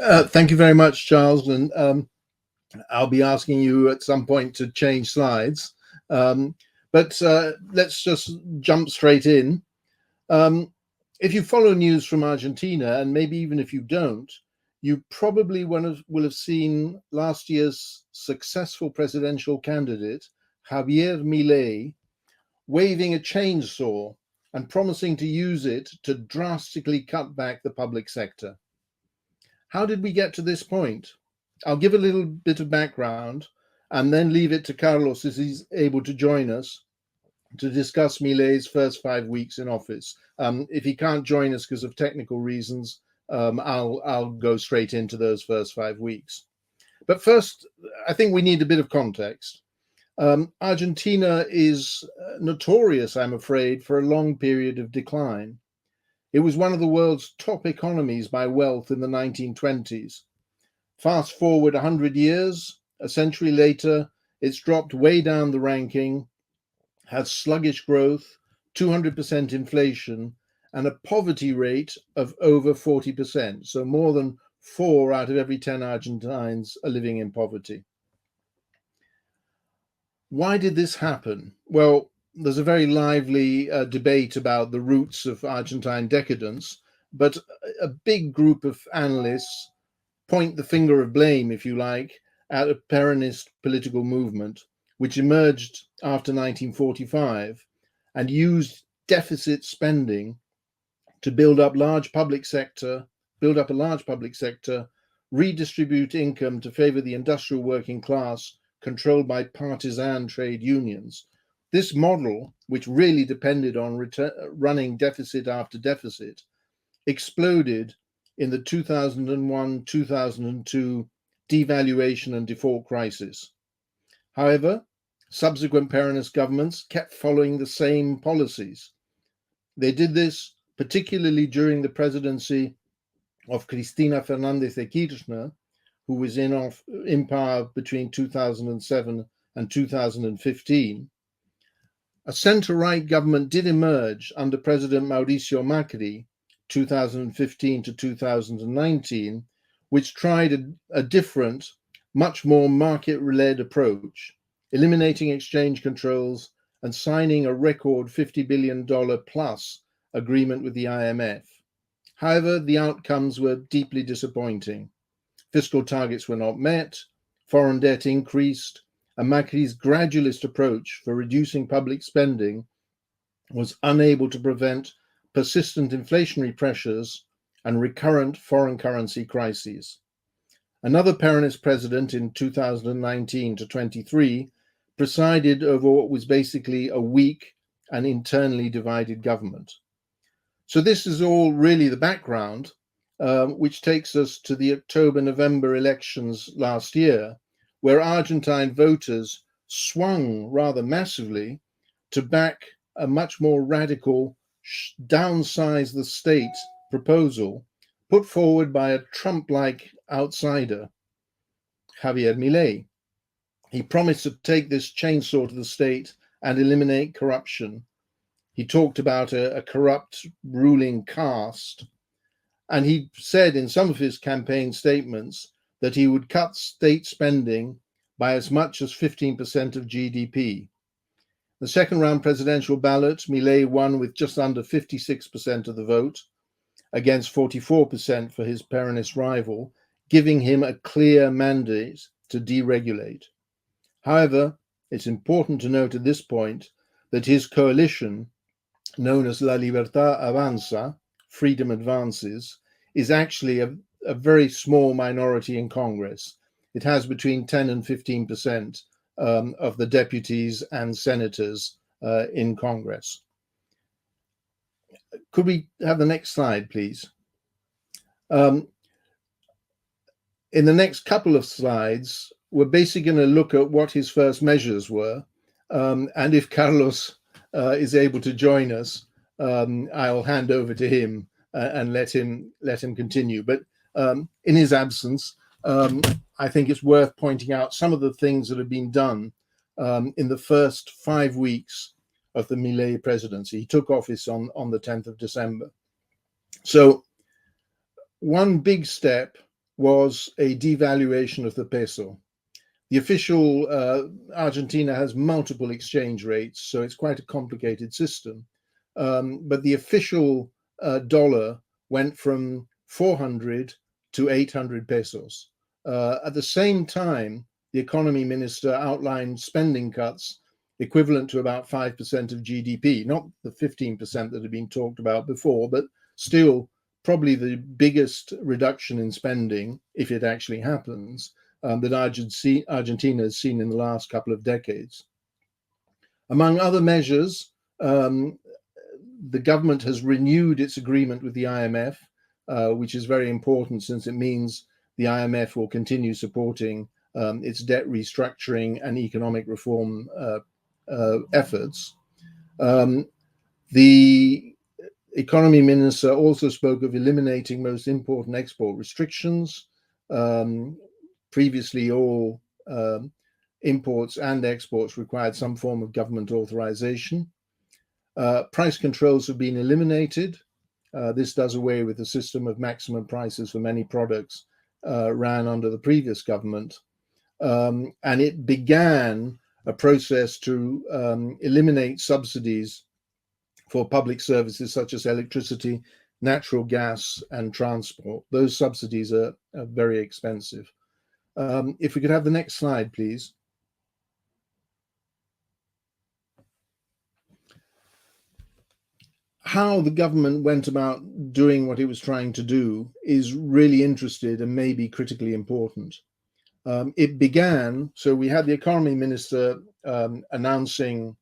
Thank you very much, Charles. And I'll be asking you at some point to change slides. But let's just jump straight in. If you follow news from Argentina, and maybe even if you don't, you probably will have seen last year's successful presidential candidate, Javier Milei, waving a chainsaw and promising to use it to drastically cut back the public sector. How did we get to this point? I'll give a little bit of background and then leave it to Carlos, as he's able to join us, to discuss Milei's first 5 weeks in office. If he can't join us because of technical reasons, I'll go straight into those first 5 weeks. But first, I think we need a bit of context. Argentina is notorious, I'm afraid, for a long period of decline. It was one of the world's top economies by wealth in the 1920s. Fast forward 100 years, a century later, it's dropped way down the ranking, has sluggish growth, 200% inflation, and a poverty rate of over 40%. So more than 4 out of every 10 Argentines are living in poverty. Why did this happen? Well, there's a very lively debate about the roots of Argentine decadence, but a big group of analysts point the finger of blame, if you like, at a Peronist political movement, which emerged after 1945 and used deficit spending to build up a large public sector, redistribute income to favor the industrial working class controlled by partisan trade unions. This model, which really depended on running deficit after deficit, exploded in the 2001-2002 devaluation and default crisis. However, subsequent Peronist governments kept following the same policies. They did this particularly during the presidency of Cristina Fernández de Kirchner, who was in power between 2007 and 2015. A centre-right government did emerge under President Mauricio Macri, 2015 to 2019, which tried a different, much more market-led approach, eliminating exchange controls and signing a record $50 billion plus agreement with the IMF. However, the outcomes were deeply disappointing. Fiscal targets were not met, foreign debt increased, and Macri's gradualist approach for reducing public spending was unable to prevent persistent inflationary pressures and recurrent foreign currency crises. Another Peronist president in 2019 to 23 presided over what was basically a weak and internally divided government. So this is all really the background, which takes us to the October-November elections last year, where Argentine voters swung rather massively to back a much more radical downsize the state proposal put forward by a Trump-like outsider, Javier Milei. He promised to take this chainsaw to the state and eliminate corruption. He talked about a corrupt ruling caste, and he said in some of his campaign statements that he would cut state spending by as much as 15% of GDP. The second round presidential ballot, Milei won with just under 56% of the vote, against 44% for his Peronist rival, giving him a clear mandate to deregulate. However, it's important to note at this point that his coalition, known as La Libertad Avanza, Freedom Advances, is actually a very small minority in Congress. It has between 10 and 15% of the deputies and senators in Congress. Could we have the next slide, please? In the next couple of slides, we're basically going to look at what his first measures were. And if Carlos is able to join us, I'll hand over to him and let him continue. But in his absence, I think it's worth pointing out some of the things that have been done in the first 5 weeks of the Milei presidency. He took office on the 10th of December. So one big step was a devaluation of the peso. The official, Argentina has multiple exchange rates, so it's quite a complicated system. But the official dollar went from 400 to 800 pesos. At the same time, the economy minister outlined spending cuts equivalent to about 5% of GDP, not the 15% that had been talked about before, but still probably the biggest reduction in spending, if it actually happens, that Argentina has seen in the last couple of decades. Among other measures, the government has renewed its agreement with the IMF, which is very important since it means the IMF will continue supporting its debt restructuring and economic reform efforts. The economy minister also spoke of eliminating most import and export restrictions. Previously, all imports and exports required some form of government authorization. Price controls have been eliminated. This does away with the system of maximum prices for many products ran under the previous government. And it began a process to eliminate subsidies for public services such as electricity, natural gas, and transport. Those subsidies are very expensive. If we could have the next slide, please. How the government went about doing what it was trying to do is really interesting and maybe critically important. It began, so we had the economy minister announcing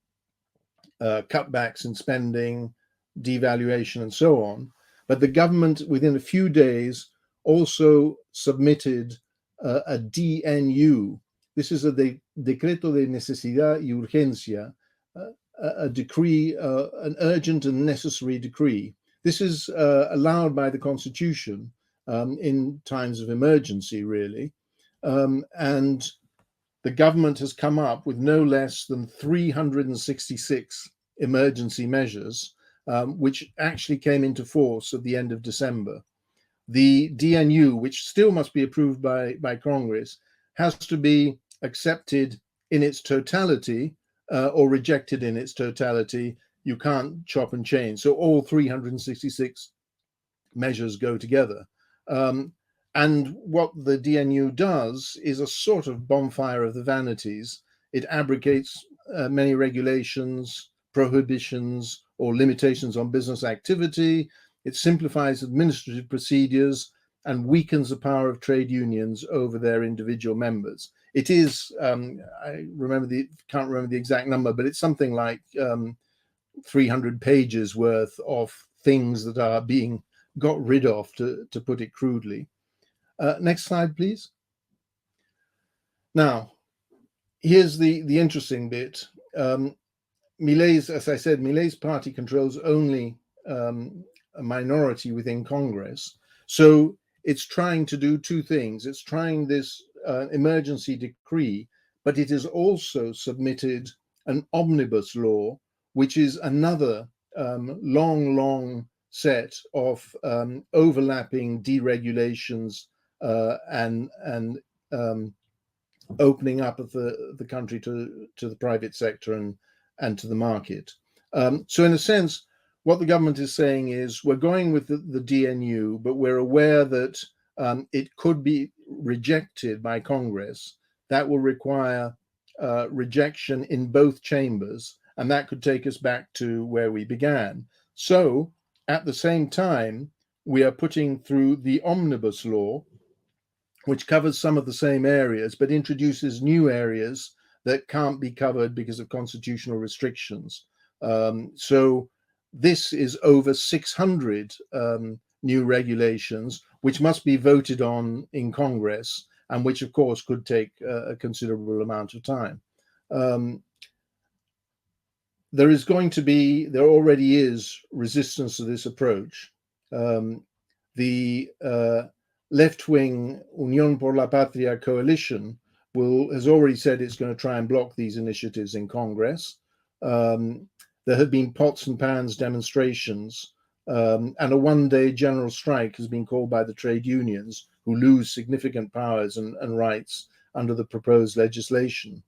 cutbacks in spending, devaluation, and so on. But the government, within a few days, also submitted a DNU. This is a Decreto de Necesidad y Urgencia, a decree, an urgent and necessary decree. This is allowed by the Constitution in times of emergency, really. And the government has come up with no less than 366 emergency measures, which actually came into force at the end of December. The DNU, which still must be approved by Congress, has to be accepted in its totality or rejected in its totality. You can't chop and change. So all 366 measures go together. And what the DNU does is a sort of bonfire of the vanities. It abrogates many regulations, prohibitions, or limitations on business activity. It simplifies administrative procedures and weakens the power of trade unions over their individual members. It is, I can't remember the exact number, but it's something like 300 pages worth of things that are being got rid of, to put it crudely. Next slide, please. Now, here's the interesting bit. Milei's, as I said, Milei's party controls only a minority within Congress. So it's trying to do two things. It's trying this emergency decree, but it has also submitted an omnibus law, which is another long set of overlapping deregulations and opening up of the country to the private sector and to the market. So in a sense, what the government is saying is we're going with the DNU, but we're aware that it could be rejected by Congress. That will require rejection in both chambers, and that could take us back to where we began. So at the same time, we are putting through the omnibus law, which covers some of the same areas, but introduces new areas that can't be covered because of constitutional restrictions. So this is over 600 new regulations, which must be voted on in Congress, and which, of course, could take a considerable amount of time. There already is resistance to this approach. The left-wing Unión por la Patria coalition has already said it's going to try and block these initiatives in Congress. There have been pots and pans demonstrations, and a one-day general strike has been called by the trade unions, who lose significant powers and rights under the proposed legislation.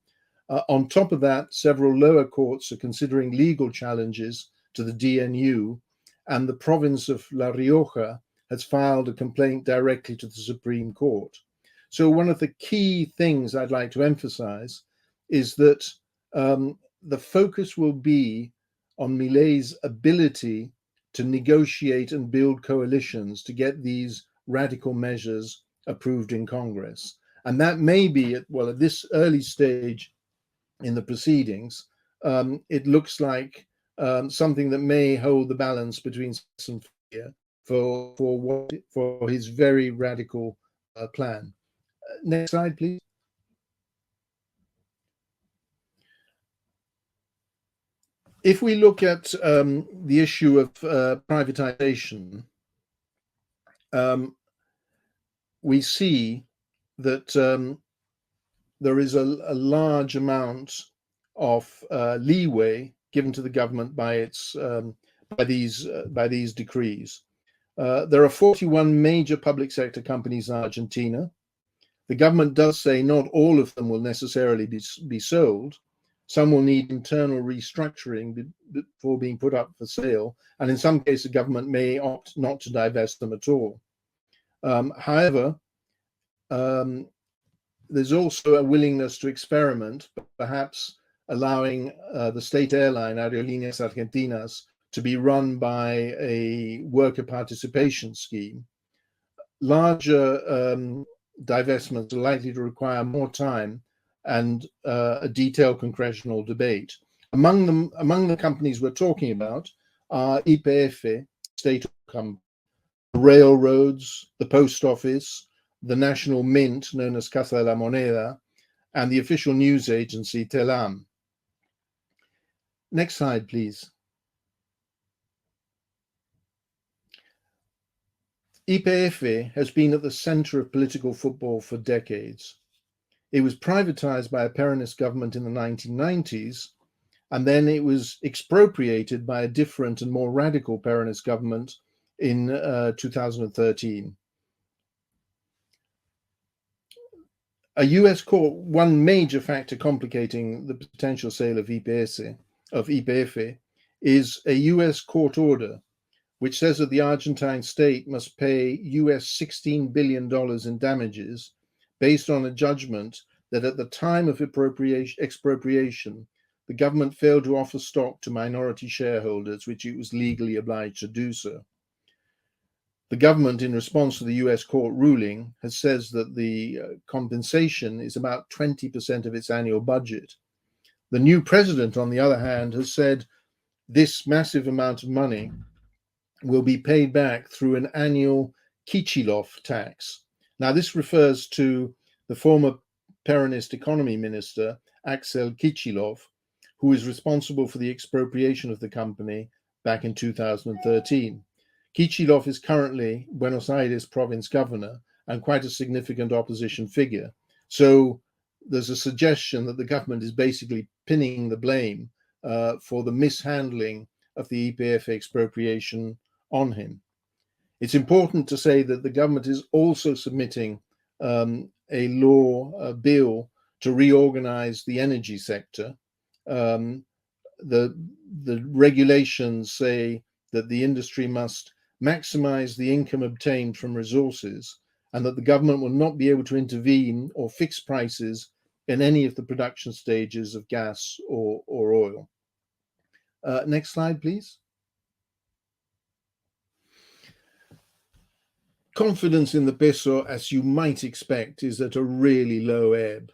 On top of that, several lower courts are considering legal challenges to the DNU, and the province of La Rioja has filed a complaint directly to the Supreme Court. So one of the key things I'd like to emphasize is that the focus will be on Milei's ability to negotiate and build coalitions to get these radical measures approved in Congress. And that may be, at this early stage in the proceedings, it looks like something that may hold the balance between success and failure for his very radical plan. Next slide, please. If we look at the issue of privatization, we see that there is a large amount of leeway given to the government by these decrees. There are 41 major public sector companies in Argentina. The government does say not all of them will necessarily be sold. Some will need internal restructuring before being put up for sale, and in some cases, the government may opt not to divest them at all. However, there's also a willingness to experiment, perhaps allowing the state airline Aerolíneas Argentinas to be run by a worker participation scheme. Larger divestments are likely to require more time and a detailed congressional debate. Among the companies we're talking about are YPF, state company, the railroads, the post office, the national mint known as Casa de la Moneda, and the official news agency Telam. Next slide, please. YPF has been at the center of political football for decades. It was privatized by a Peronist government in the 1990s, and then it was expropriated by a different and more radical Peronist government in 2013. A US court, one major factor complicating the potential sale of YPF is a US court order which says that the Argentine state must pay US $16 billion in damages based on a judgment that at the time of expropriation, the government failed to offer stock to minority shareholders, which it was legally obliged to do so. The government, in response to the US court ruling, says that the compensation is about 20% of its annual budget. The new president, on the other hand, has said this massive amount of money will be paid back through an annual Kichilov tax. Now, this refers to the former Peronist economy minister, Axel Kichilov, who is responsible for the expropriation of the company back in 2013. Kichilov is currently Buenos Aires province governor and quite a significant opposition figure. So there's a suggestion that the government is basically pinning the blame for the mishandling of the YPF expropriation on him. It's important to say that the government is also submitting a bill to reorganize the energy sector. The regulations say that the industry must maximize the income obtained from resources and that the government will not be able to intervene or fix prices in any of the production stages of gas or oil. Next slide, please. Confidence in the peso, as you might expect, is at a really low ebb.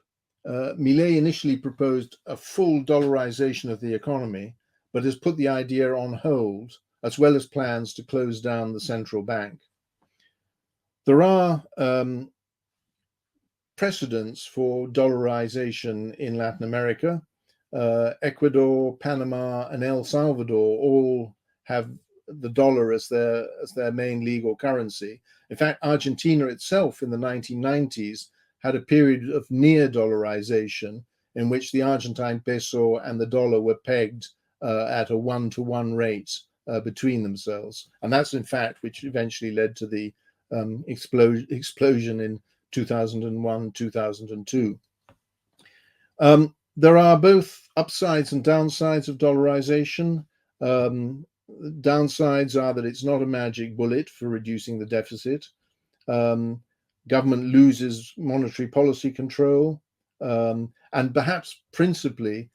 Milei initially proposed a full dollarization of the economy, but has put the idea on hold, as well as plans to close down the central bank. There are precedents for dollarization in Latin America. Ecuador, Panama, and El Salvador all have the dollar as their main legal currency. In fact, Argentina itself in the 1990s had a period of near dollarization in which the Argentine peso and the dollar were pegged at a 1-to-1 rate between themselves. And that's in fact which eventually led to the explosion in 2001, 2002. There are both upsides and downsides of dollarization. Downsides are that it's not a magic bullet for reducing the deficit. Government loses monetary policy control, and perhaps principally,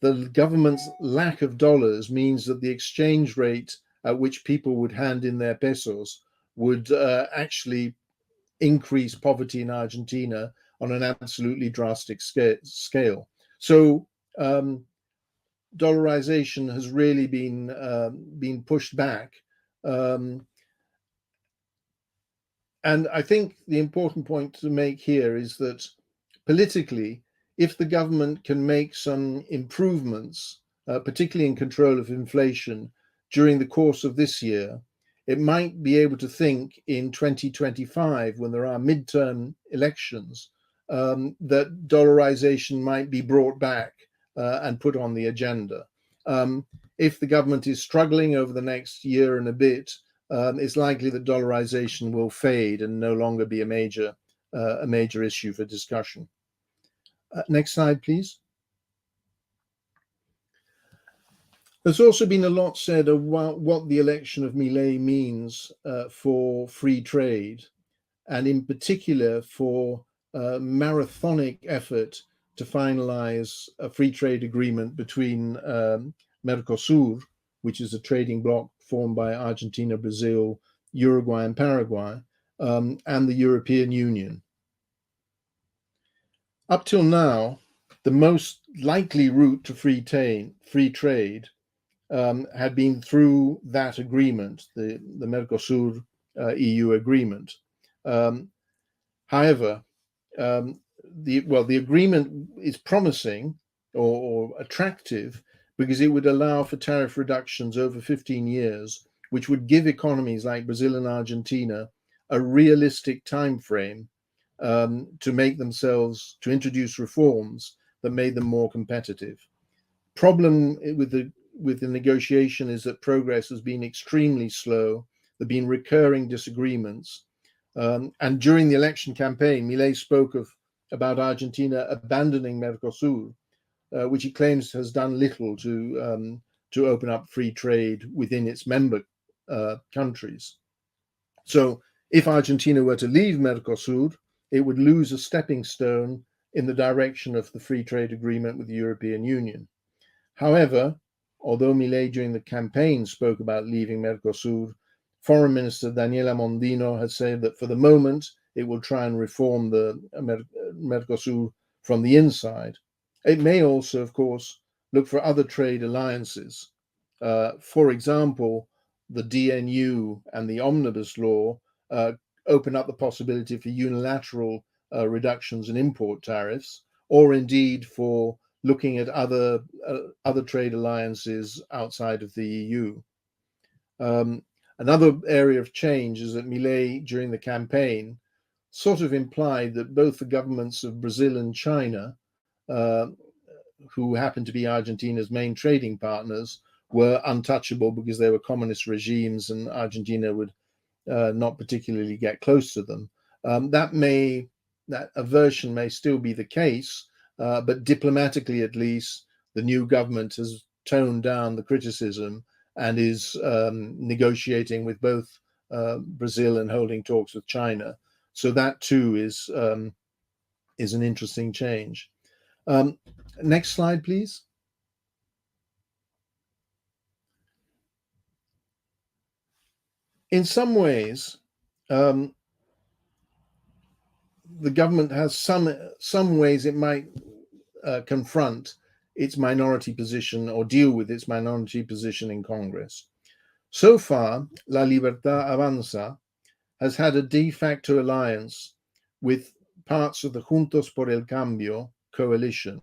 the government's lack of dollars means that the exchange rate at which people would hand in their pesos would actually increase poverty in Argentina on an absolutely drastic scale. So dollarization has really been pushed back. And I think the important point to make here is that politically, if the government can make some improvements, particularly in control of inflation, during the course of this year, it might be able to think in 2025, when there are midterm elections, that dollarization might be brought back and put on the agenda. If the government is struggling over the next year and a bit, it's likely that dollarization will fade and no longer be a major issue for discussion. Next slide, please. There's also been a lot said about what the election of Milei means for free trade, and in particular for a marathonic effort to finalize a free trade agreement between Mercosur, which is a trading bloc formed by Argentina, Brazil, Uruguay, and Paraguay, and the European Union. Up till now, the most likely route to free trade had been through that agreement, the Mercosur EU agreement. However, the agreement is promising or attractive because it would allow for tariff reductions over 15 years, which would give economies like Brazil and Argentina a realistic time frame to introduce reforms that made them more competitive. Problem with the negotiation is that progress has been extremely slow. There have been recurring disagreements. And during the election campaign, Milei spoke about Argentina abandoning Mercosur, which he claims has done little to open up free trade within its member countries. So if Argentina were to leave Mercosur, it would lose a stepping stone in the direction of the free trade agreement with the European Union. However, although Milei during the campaign spoke about leaving Mercosur, Foreign Minister Daniela Mondino has said that for the moment, it will try and reform the Mercosur from the inside. It may also, of course, look for other trade alliances. For example, the DNU and the Omnibus Law open up the possibility for unilateral reductions in import tariffs, or indeed for looking at other trade alliances outside of the EU. Another area of change is that Milei, during the campaign, sort of implied that both the governments of Brazil and China, who happen to be Argentina's main trading partners, were untouchable because they were communist regimes and Argentina would not particularly get close to them. That aversion may still be the case, but diplomatically at least, the new government has toned down the criticism and is negotiating with both Brazil and holding talks with China. So that too is an interesting change. Next slide, please. In some ways, the government has some ways it might confront its minority position or deal with its minority position in Congress. So far, La Libertad Avanza has had a de facto alliance with parts of the Juntos por el Cambio coalition,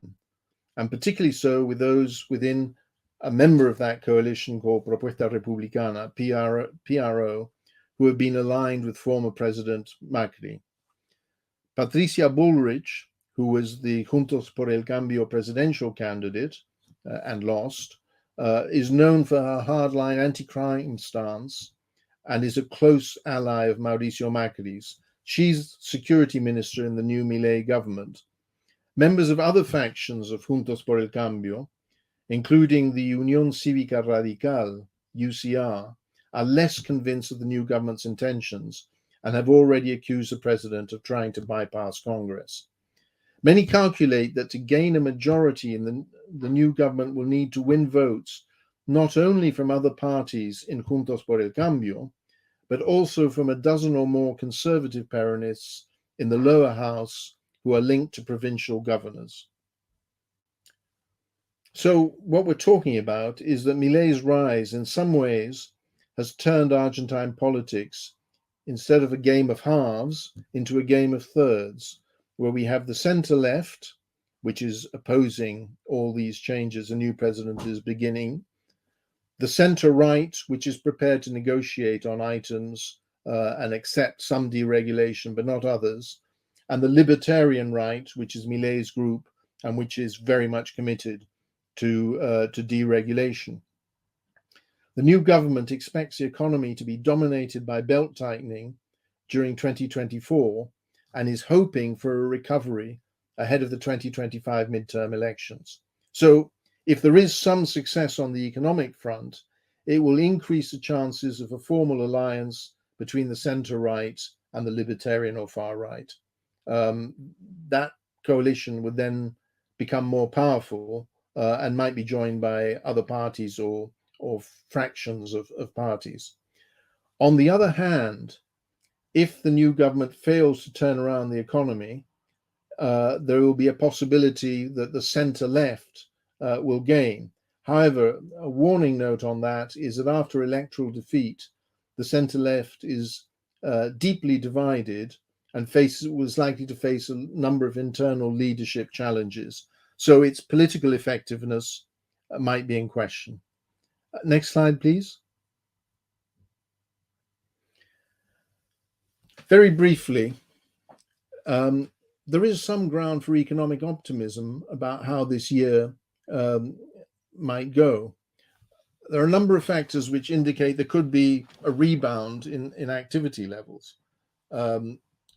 and particularly so with those within a member of that coalition called Propuesta Republicana, PRO, who have been aligned with former President Macri. Patricia Bullrich, who was the Juntos por el Cambio presidential candidate and lost, is known for her hardline anti-crime stance and is a close ally of Mauricio Macri's. She's security minister in the new Milei government. Members of other factions of Juntos por el Cambio, including the Unión Cívica Radical, UCR, are less convinced of the new government's intentions and have already accused the president of trying to bypass Congress. Many calculate that to gain a majority in the new government will need to win votes not only from other parties in Juntos por el Cambio, but also from a dozen or more conservative Peronists in the lower house who are linked to provincial governors. So what we're talking about is that Milei's rise in some ways has turned Argentine politics, instead of a game of halves, into a game of thirds, where we have the center left, which is opposing all these changes a new president is beginning, the center right, which is prepared to negotiate on items and accept some deregulation, but not others, and the libertarian right, which is Milei's group and which is very much committed to deregulation. The new government expects the economy to be dominated by belt tightening during 2024 and is hoping for a recovery ahead of the 2025 midterm elections. So if there is some success on the economic front, it will increase the chances of a formal alliance between the center right and the libertarian or far right. That coalition would then become more powerful and might be joined by other parties or fractions of parties. On the other hand, if the new government fails to turn around the economy, there will be a possibility that the center left will gain. However, a warning note on that is that after electoral defeat, the center left is deeply divided and was likely to face a number of internal leadership challenges. So its political effectiveness might be in question. Next slide, please. Very briefly, there is some ground for economic optimism about how this year might go. There are a number of factors which indicate there could be a rebound in activity levels.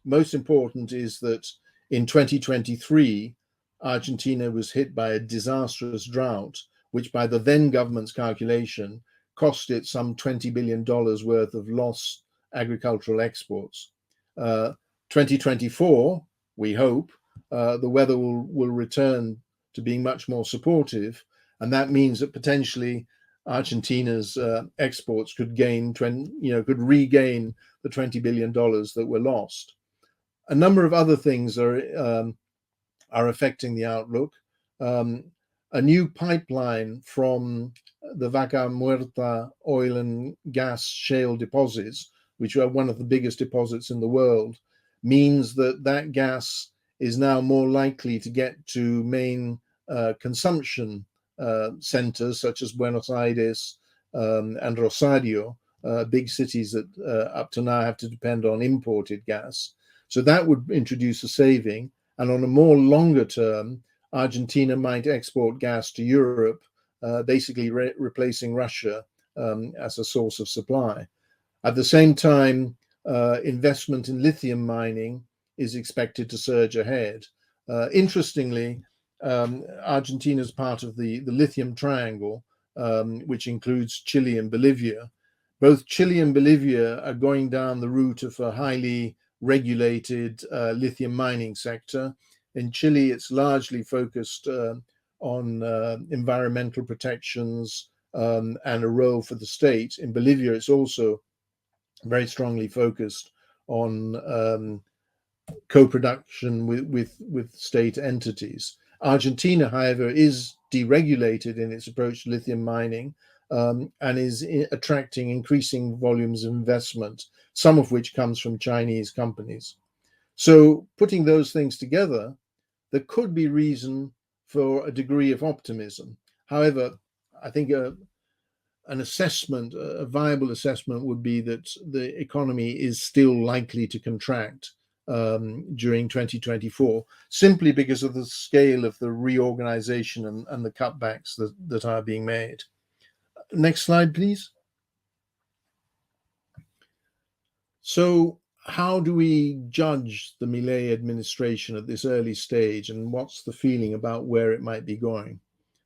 Most important is that in 2023, Argentina was hit by a disastrous drought, which by the then government's calculation cost it some $20 billion worth of lost agricultural exports. 2024, we hope, the weather will return to being much more supportive, and that means that potentially Argentina's exports could regain the $20 billion that were lost. A number of other things are affecting the outlook. A new pipeline from the Vaca Muerta oil and gas shale deposits, which are one of the biggest deposits in the world, means that gas is now more likely to get to main consumption centers such as Buenos Aires and Rosario, big cities that up to now have to depend on imported gas. So that would introduce a saving. And on a more longer term, Argentina might export gas to Europe, basically replacing Russia as a source of supply. At the same time, investment in lithium mining is expected to surge ahead. Interestingly, Argentina is part of the lithium triangle, which includes Chile and Bolivia. Both Chile and Bolivia are going down the route of a highly regulated lithium mining sector. In Chile, it's largely focused on environmental protections and a role for the state. In Bolivia, it's also very strongly focused on co-production with state entities. Argentina, however, is deregulated in its approach to lithium mining and is attracting increasing volumes of investment, some of which comes from Chinese companies. So putting those things together, there could be reason for a degree of optimism. However, I think a viable assessment would be that the economy is still likely to contract during 2024, simply because of the scale of the reorganization and the cutbacks that are being made. Next slide, please. So how do we judge the Milei administration at this early stage, and what's the feeling about where it might be going?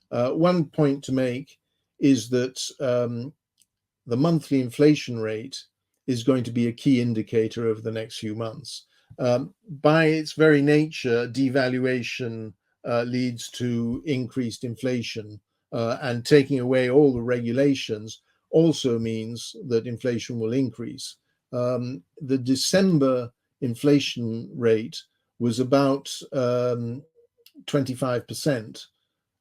One point to make is that the monthly inflation rate is going to be a key indicator over the next few months. By its very nature, devaluation leads to increased inflation, and taking away all the regulations also means that inflation will increase. The December inflation rate was about 25%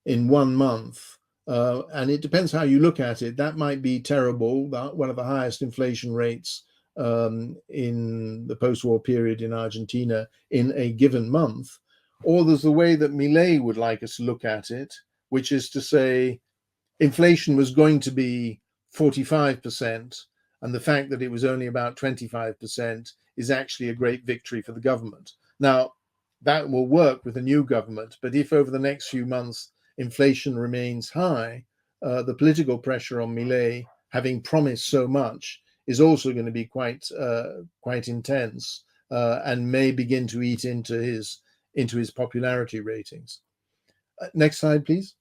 in 1 month. And it depends how you look at it. That might be terrible, one of the highest inflation rates in the post-war period in Argentina in a given month. Or there's the way that Milei would like us to look at it, which is to say inflation was going to be 45%, and the fact that it was only about 25% is actually a great victory for the government. Now, that will work with a new government, but if over the next few months inflation remains high, the political pressure on Milei, having promised so much, is also going to be quite intense, and may begin to eat into his popularity ratings. Next slide, please.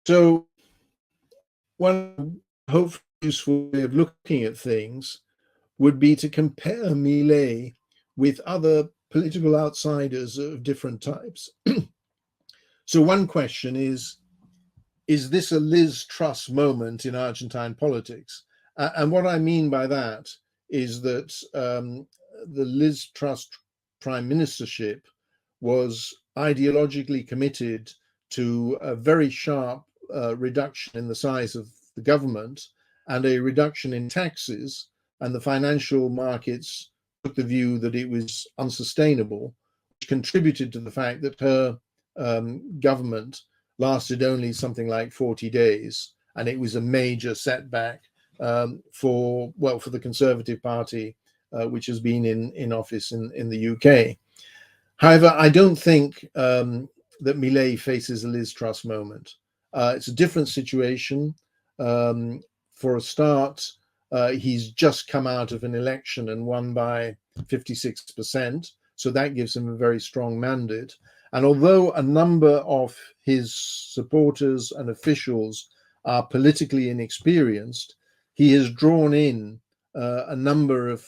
So one hopefully useful way of looking at things would be to compare Milei with other political outsiders of different types. So one question is this a Liz Truss moment in Argentine politics? And what I mean by that is that the Liz Truss prime ministership was ideologically committed to a very sharp reduction in the size of the government and a reduction in taxes, and the financial markets took the view that it was unsustainable, which contributed to the fact that her government lasted only something like 40 days, and it was a major setback for the Conservative Party, which has been in office in the UK. However, I don't think that Milei faces a Liz Truss moment. It's a different situation. For a start, he's just come out of an election and won by 56%, so that gives him a very strong mandate. And although a number of his supporters and officials are politically inexperienced, he has drawn in a number of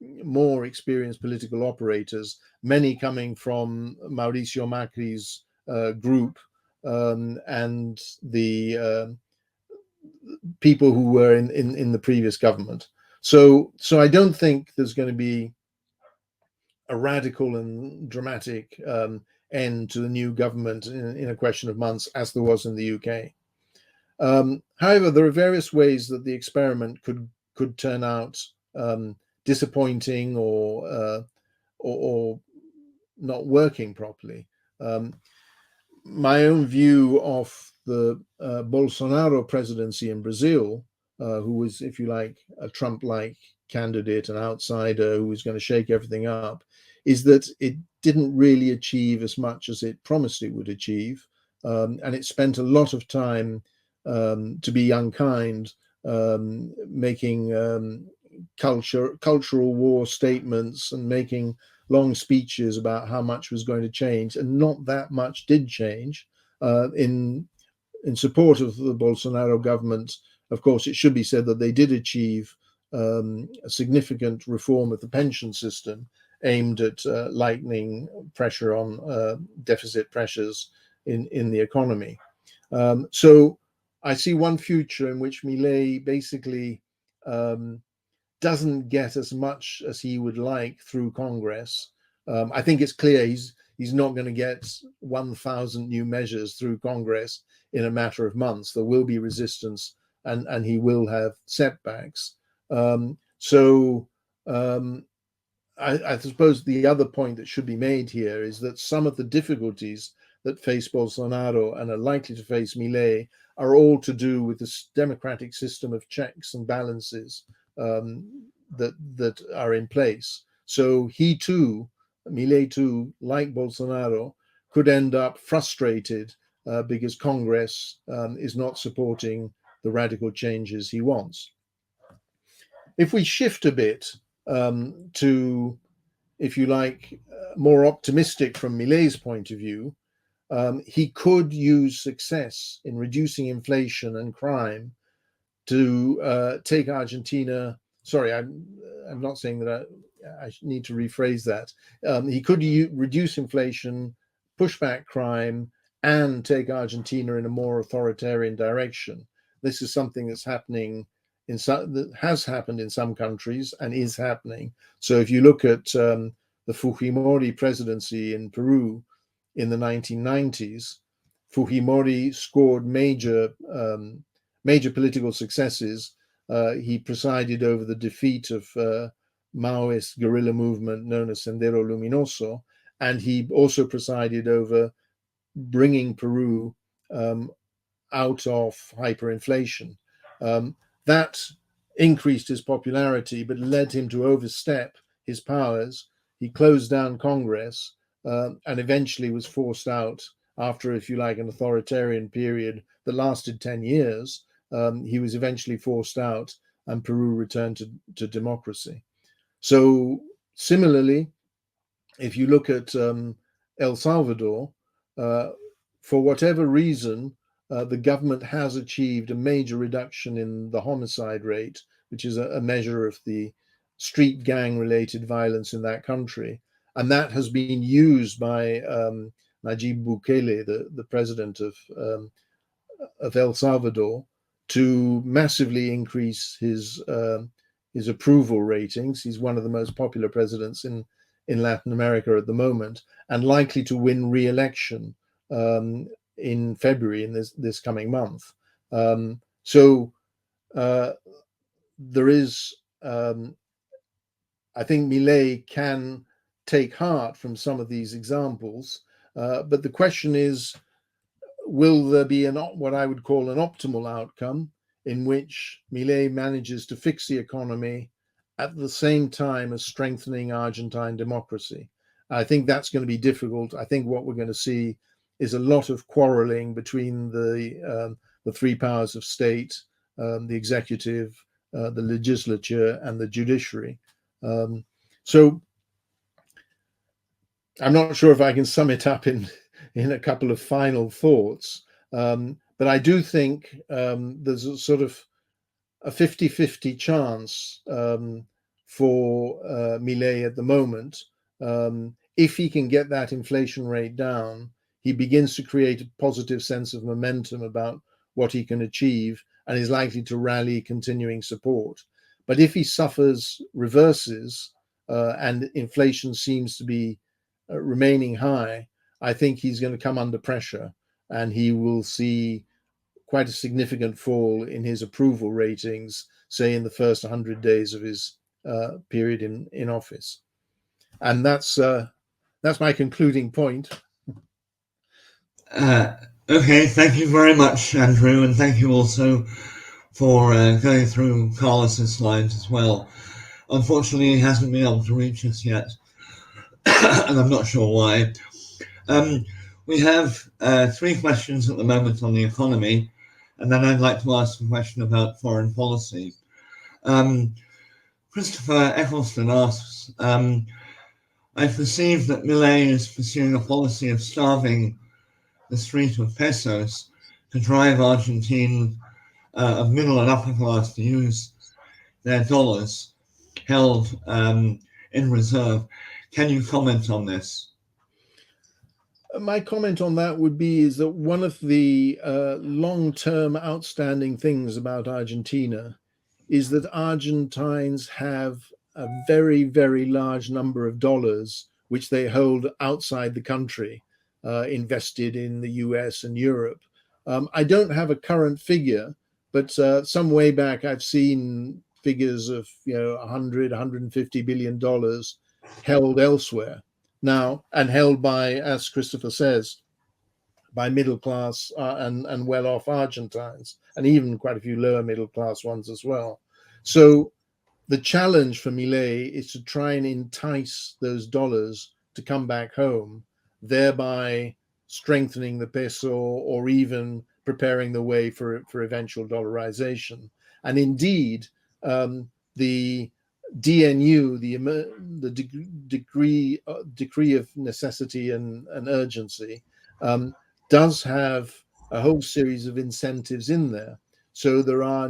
more experienced political operators, many coming from Mauricio Macri's group, and the people who were in the previous government. So I don't think there's going to be a radical and dramatic end to the new government in a question of months, as there was in the UK. However, there are various ways that the experiment could turn out disappointing or not working properly. My own view of the Bolsonaro presidency in Brazil, who was, if you like, a Trump-like candidate, an outsider who was going to shake everything up, is that it didn't really achieve as much as it promised it would achieve, and it spent a lot of time, to be unkind, making cultural war statements and making long speeches about how much was going to change, and not that much did change. In support of the Bolsonaro government, of course, it should be said that they did achieve a significant reform of the pension system aimed at lightening pressure on deficit pressures in the economy. So I see one future in which Milei basically doesn't get as much as he would like through Congress. I think it's clear he's not going to get 1,000 new measures through Congress in a matter of months. There will be resistance, and he will have setbacks. I suppose the other point that should be made here is that some of the difficulties that face Bolsonaro and are likely to face Milei are all to do with this democratic system of checks and balances that are in place. So he too, Milei too, like Bolsonaro, could end up frustrated because Congress is not supporting the radical changes he wants. If we shift a bit to, if you like, more optimistic from Milei's point of view, he could use success in reducing inflation and crime to take Argentina. Sorry, I'm not saying that I need to rephrase that. He could reduce inflation, push back crime, and take Argentina in a more authoritarian direction. This is something that's happening that has happened in some countries and is happening. So if you look at the Fujimori presidency in Peru in the 1990s, Fujimori scored major political successes. He presided over the defeat of Maoist guerrilla movement known as Sendero Luminoso, and he also presided over bringing Peru out of hyperinflation. That increased his popularity, but led him to overstep his powers. He closed down Congress and eventually was forced out after, if you like, an authoritarian period that lasted 10 years. He was eventually forced out and Peru returned to democracy. So similarly, if you look at El Salvador, for whatever reason, the government has achieved a major reduction in the homicide rate, which is a measure of the street gang related violence in that country. And that has been used by Nayib Bukele, the president of El Salvador, to massively increase his approval ratings. He's one of the most popular presidents in Latin America at the moment, and likely to win re-election in February in this coming month. So there is, I think Milei can take heart from some of these examples, but the question is, will there be what I would call an optimal outcome in which Milei manages to fix the economy at the same time as strengthening Argentine democracy? I think that's going to be difficult. I think what we're going to see is a lot of quarreling between the three powers of state, the executive, the legislature, and the judiciary. So I'm not sure if I can sum it up in a couple of final thoughts, but I do think there's a sort of a 50-50 chance for Milei at the moment. If he can get that inflation rate down, he begins to create a positive sense of momentum about what he can achieve and is likely to rally continuing support. But if he suffers reverses and inflation seems to be remaining high, I think he's going to come under pressure and he will see quite a significant fall in his approval ratings, say in the first 100 days of his period in office. And that's my concluding point. Okay, thank you very much, Andrew, and thank you also for going through Carlos's slides as well. Unfortunately, he hasn't been able to reach us yet, and I'm not sure why. We have 3 questions at the moment on the economy, and then I'd like to ask a question about foreign policy. Christopher Eccleston asks, I perceive that Milei is pursuing a policy of starving the street of pesos to drive Argentine of middle and upper class to use their dollars held in reserve. Can you comment on this? My comment on that would be is that one of the long-term outstanding things about Argentina is that Argentines have a very, very large number of dollars which they hold outside the country, invested in the US and Europe. I don't have a current figure, but some way back I've seen figures of 100, 150 billion dollars held elsewhere now, and held by, as Christopher says, by middle class and well-off Argentines, and even quite a few lower middle class ones as well. So the challenge for Milei is to try and entice those dollars to come back home, thereby strengthening the peso or even preparing the way for eventual dollarization. And indeed, the DNU, the decree of necessity and urgency, does have a whole series of incentives in there. So there are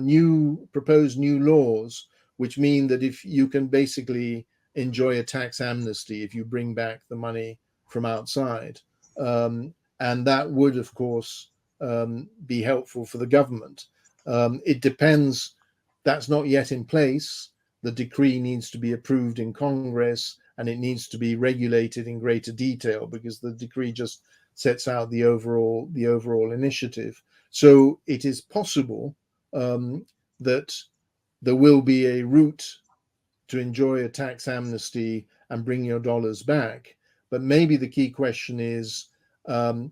proposed new laws which mean that if you can basically enjoy a tax amnesty if you bring back the money from outside, and that would, of course, be helpful for the government. It depends. That's not yet in place. The decree needs to be approved in Congress, and it needs to be regulated in greater detail because the decree just sets out the overall initiative. So it is possible that there will be a route to enjoy a tax amnesty and bring your dollars back. But maybe the key question is, will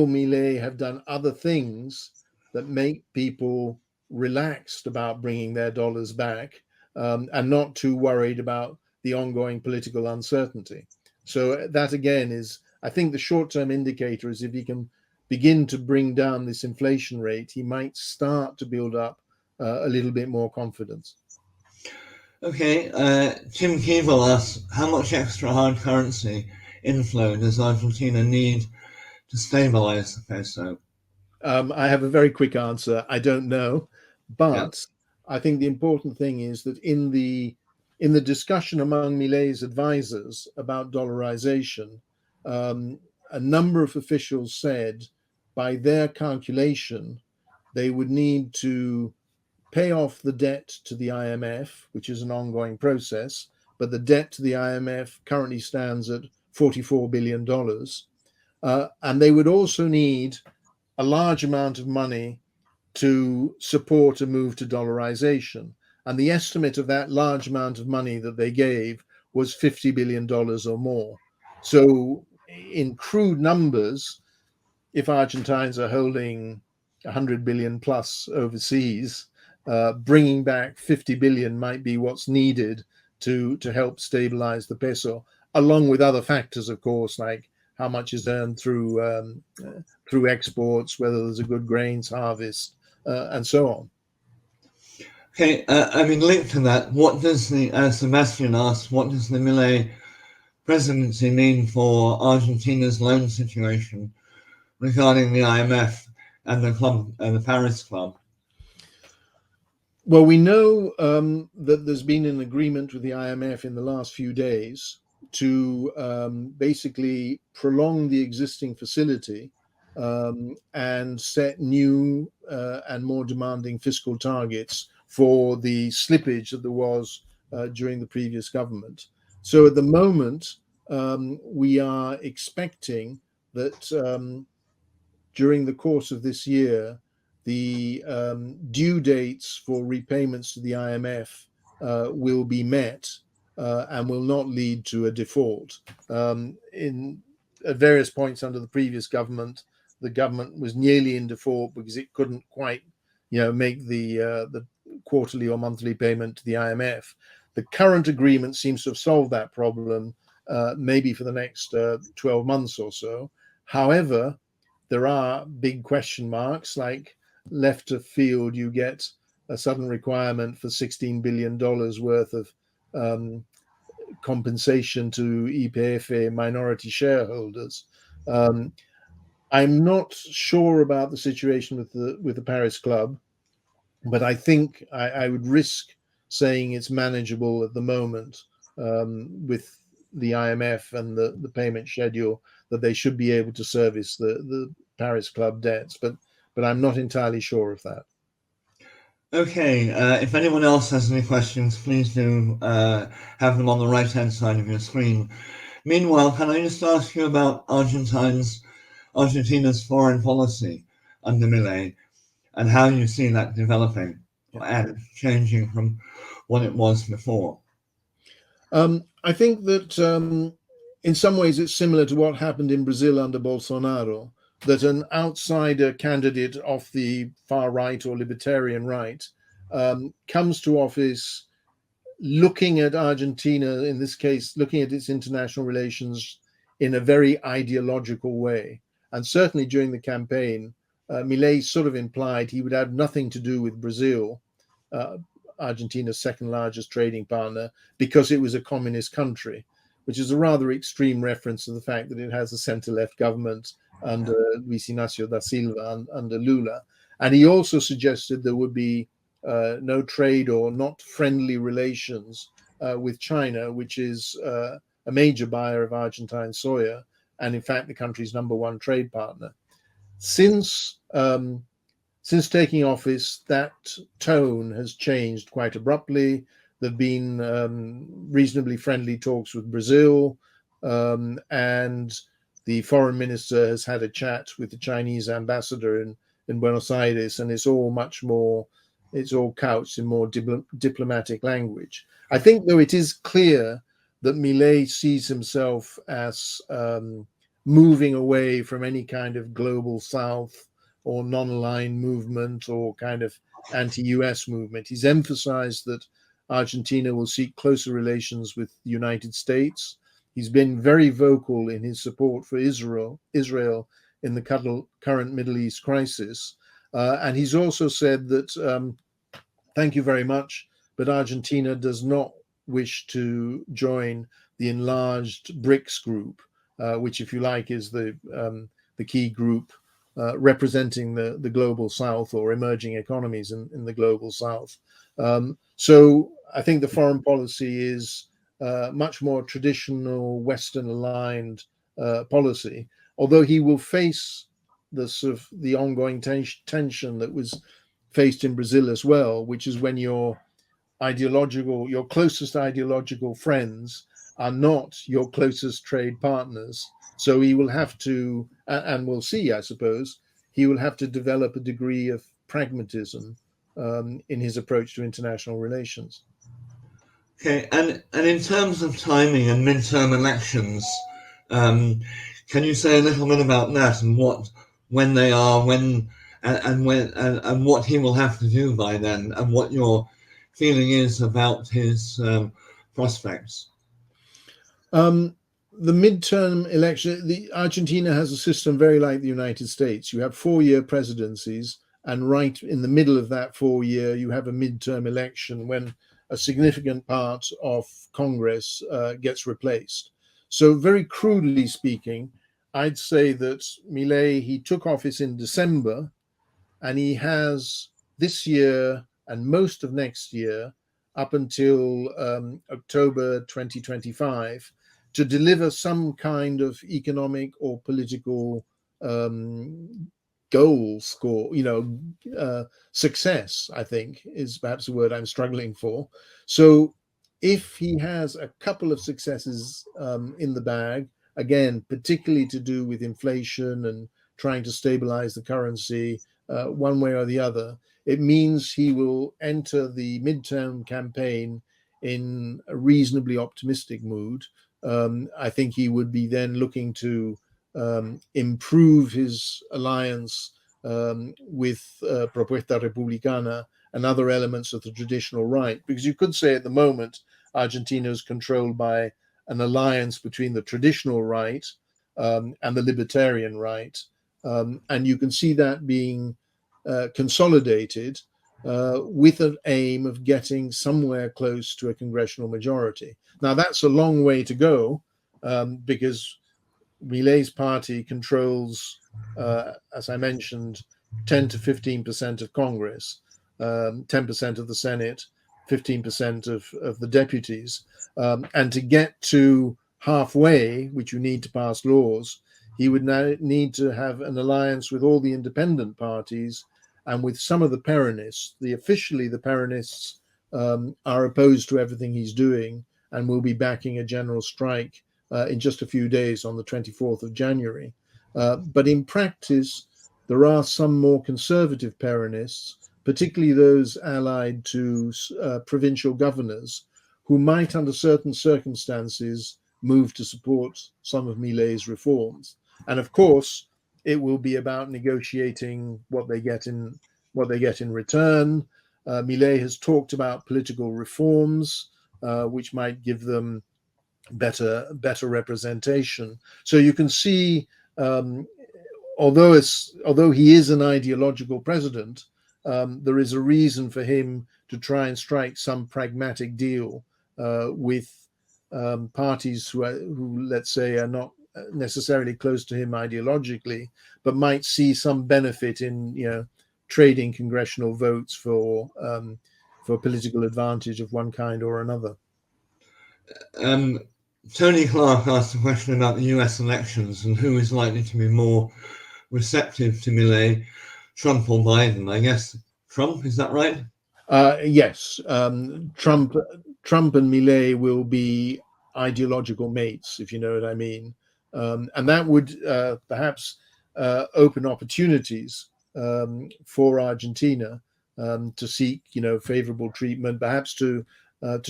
Milei have done other things that make people relaxed about bringing their dollars back, and not too worried about the ongoing political uncertainty? So that again is, I think the short-term indicator is if he can begin to bring down this inflation rate, he might start to build up a little bit more confidence. Okay, Tim Keeble asks, how much extra hard currency inflow does Argentina need to stabilize the peso? I have a very quick answer. I don't know, Yeah. but I think the important thing is that in the discussion among Milei's advisors about dollarization, a number of officials said, by their calculation, they would need to pay off the debt to the IMF, which is an ongoing process, but the debt to the IMF currently stands at $44 billion. And they would also need a large amount of money to support a move to dollarization. And the estimate of that large amount of money that they gave was $50 billion or more. So, in crude numbers, if Argentines are holding 100 billion plus overseas, bringing back 50 billion might be what's needed to help stabilize the peso, along with other factors, of course, like how much is earned through exports, whether there's a good grains harvest, and so on. Okay, linked to that, what does Sebastian asks, what does the Milei presidency mean for Argentina's loan situation regarding the IMF and the club, the Paris Club? Well, we know that there's been an agreement with the IMF in the last few days to basically prolong the existing facility and set new and more demanding fiscal targets for the slippage that there was during the previous government. So at the moment, we are expecting that during the course of this year, the due dates for repayments to the IMF will be met and will not lead to a default. At various points under the previous government, the government was nearly in default because it couldn't quite, make the quarterly or monthly payment to the IMF. The current agreement seems to have solved that problem, maybe for the next 12 months or so. However, there are big question marks, like left of field, you get a sudden requirement for $16 billion worth of compensation to YPF minority shareholders. I'm not sure about the situation with the Paris Club, but I think I would risk saying it's manageable at the moment with the IMF and the payment schedule, that they should be able to service the Paris Club debts. But I'm not entirely sure of that. Okay, if anyone else has any questions, please do have them on the right-hand side of your screen. Meanwhile, can I just ask you about Argentina's foreign policy under Milei and how you see that developing and changing from what it was before? I think that in some ways it's similar to what happened in Brazil under Bolsonaro, that an outsider candidate off the far right or libertarian right comes to office looking at Argentina, in this case, looking at its international relations in a very ideological way. And certainly during the campaign, Milei sort of implied he would have nothing to do with Brazil, uh, Argentina's second largest trading partner, because it was a communist country, which is a rather extreme reference to the fact that it has a centre-left government under Luis Inácio da Silva, under Lula. And he also suggested there would be no trade or not friendly relations with China, which is a major buyer of Argentine soya, and in fact the country's #1 trade partner. Since taking office, that tone has changed quite abruptly. There have been reasonably friendly talks with Brazil, and the foreign minister has had a chat with the Chinese ambassador in Buenos Aires, and it's all couched in more diplomatic language. I think, though, it is clear that Milei sees himself as moving away from any kind of global South or non-aligned movement or kind of anti-US movement. He's emphasized that Argentina will seek closer relations with the United States. He's been very vocal in his support for Israel in the current Middle East crisis. And he's also said that, thank you very much, but Argentina does not wish to join the enlarged BRICS group, which, if you like, is the key group representing the global South or emerging economies in the global South. So I think the foreign policy is much more traditional Western aligned policy, although he will face the ongoing tension that was faced in Brazil as well, which is when your closest ideological friends are not your closest trade partners. So he will have to, and we'll see, I suppose, he will have to develop a degree of pragmatism in his approach to international relations. Okay, and in terms of timing and midterm elections, can you say a little bit about that and when they are, and what he will have to do by then, and what your feeling is about his prospects? The midterm election, Argentina has a system very like the United States. You have 4-year presidencies, and right in the middle of that 4-year, you have a midterm election when a significant part of Congress gets replaced. So, very crudely speaking, I'd say that Milei, he took office in December, and he has this year and most of next year up until October 2025 to deliver some kind of economic or political goal score, success, I think, is perhaps the word I'm struggling for. So if he has a couple of successes in the bag, again, particularly to do with inflation and trying to stabilize the currency one way or the other, it means he will enter the midterm campaign in a reasonably optimistic mood. I think he would be then looking to improve his alliance with Propuesta Republicana and other elements of the traditional right, because you could say at the moment Argentina is controlled by an alliance between the traditional right and the libertarian right, and you can see that being consolidated with an aim of getting somewhere close to a congressional majority. Now, that's a long way to go because Milei's party controls, as I mentioned, 10 to 15% of Congress, 10% of the Senate, 15% of the deputies. And to get to halfway, which you need to pass laws, he would now need to have an alliance with all the independent parties and with some of the Peronists. Officially, the Peronists are opposed to everything he's doing and will be backing a general strike in just a few days on the 24th of January. But in practice, there are some more conservative Peronists, particularly those allied to provincial governors, who might, under certain circumstances, move to support some of Milei's reforms. And of course, it will be about negotiating what they get in return. Milei has talked about political reforms, which might give them better representation. So you can see, although he is an ideological president, there is a reason for him to try and strike some pragmatic deal with parties who, let's say, are not necessarily close to him ideologically, but might see some benefit in trading congressional votes for political advantage of one kind or another. Tony Clark asked a question about the US elections and who is likely to be more receptive to Milei, Trump or Biden. I guess Trump, is that right? Yes, Trump and Milei will be ideological mates, if you know what I mean, and that would perhaps open opportunities for Argentina to seek, favorable treatment, perhaps to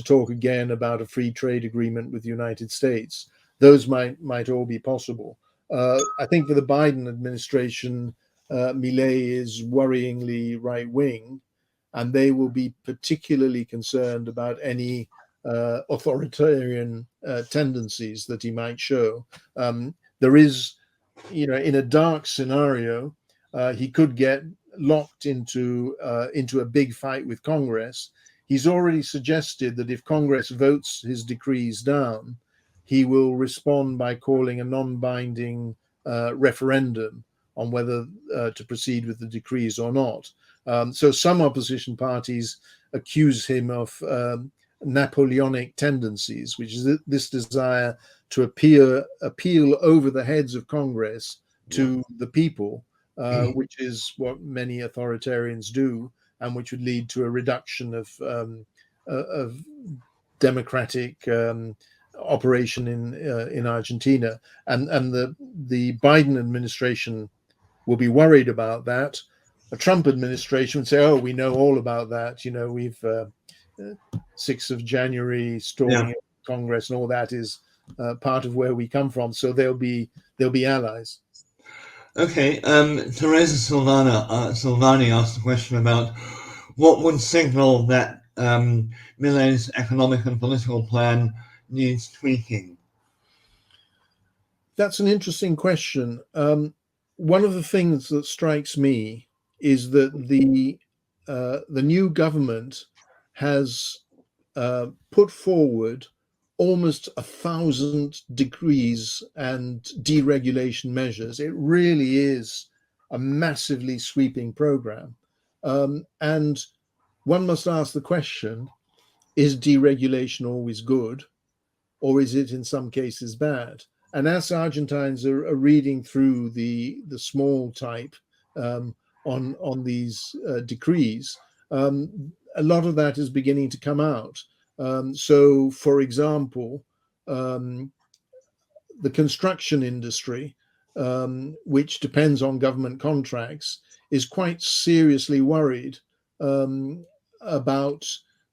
talk again about a free trade agreement with the United States. Those might all be possible. I think for the Biden administration, Milei is worryingly right wing, and they will be particularly concerned about any authoritarian tendencies that he might show. There is, in a dark scenario, he could get locked into a big fight with Congress. He's already suggested that if Congress votes his decrees down, he will respond by calling a non-binding referendum on whether to proceed with the decrees or not. So some opposition parties accuse him of Napoleonic tendencies, which is this desire to appeal over the heads of Congress to the people, which is what many authoritarians do, and which would lead to a reduction of democratic operation in Argentina. And the Biden administration will be worried about that. A Trump administration would say, "Oh, we know all about that. We've 6th of January storming Congress and all that is part of where we come from." So they'll be allies. Okay. Teresa Silvani asked a question about what would signal that Milei's economic and political plan needs tweaking. That's an interesting question. One of the things that strikes me is that the new government has put forward almost 1,000 decrees and deregulation measures. It really is a massively sweeping program. And one must ask the question, is deregulation always good, or is it in some cases bad? And as Argentines are reading through the small type on these decrees, a lot of that is beginning to come out. So, for example, the construction industry, which depends on government contracts, is quite seriously worried about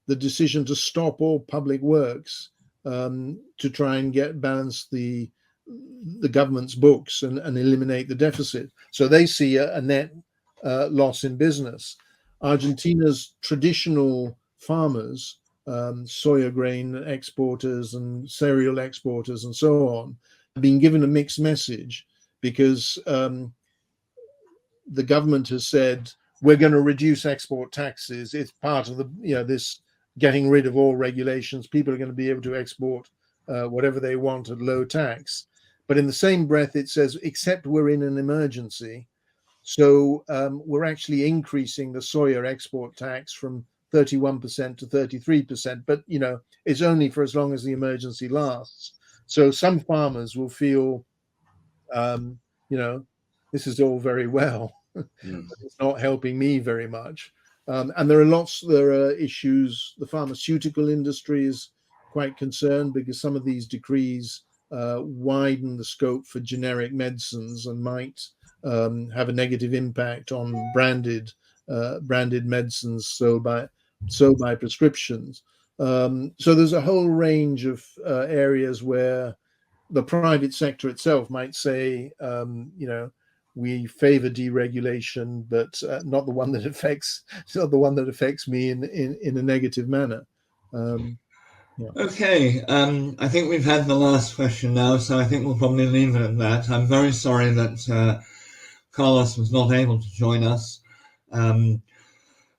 the decision to stop all public works to try and balance the government's books and eliminate the deficit. So they see a net loss in business. Argentina's traditional farmers, soya grain exporters and cereal exporters and so on, have been given a mixed message because the government has said, we're going to reduce export taxes. It's part of this getting rid of all regulations. People are going to be able to export whatever they want at low tax. But in the same breath, it says, except we're in an emergency. So we're actually increasing the soya export tax from 31% to 33%. But, it's only for as long as the emergency lasts. So some farmers will feel, this is all very well, but it's not helping me very much. And there are issues. The pharmaceutical industry is quite concerned because some of these decrees widen the scope for generic medicines and might have a negative impact on branded medicines sold by prescriptions. So there's a whole range of areas where the private sector itself might say, we favor deregulation, but not the one that affects me in a negative manner. Okay, I think we've had the last question now, so I think we'll probably leave it at that. I'm very sorry that Carlos was not able to join us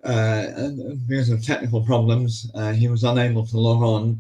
because of technical problems. He was unable to log on.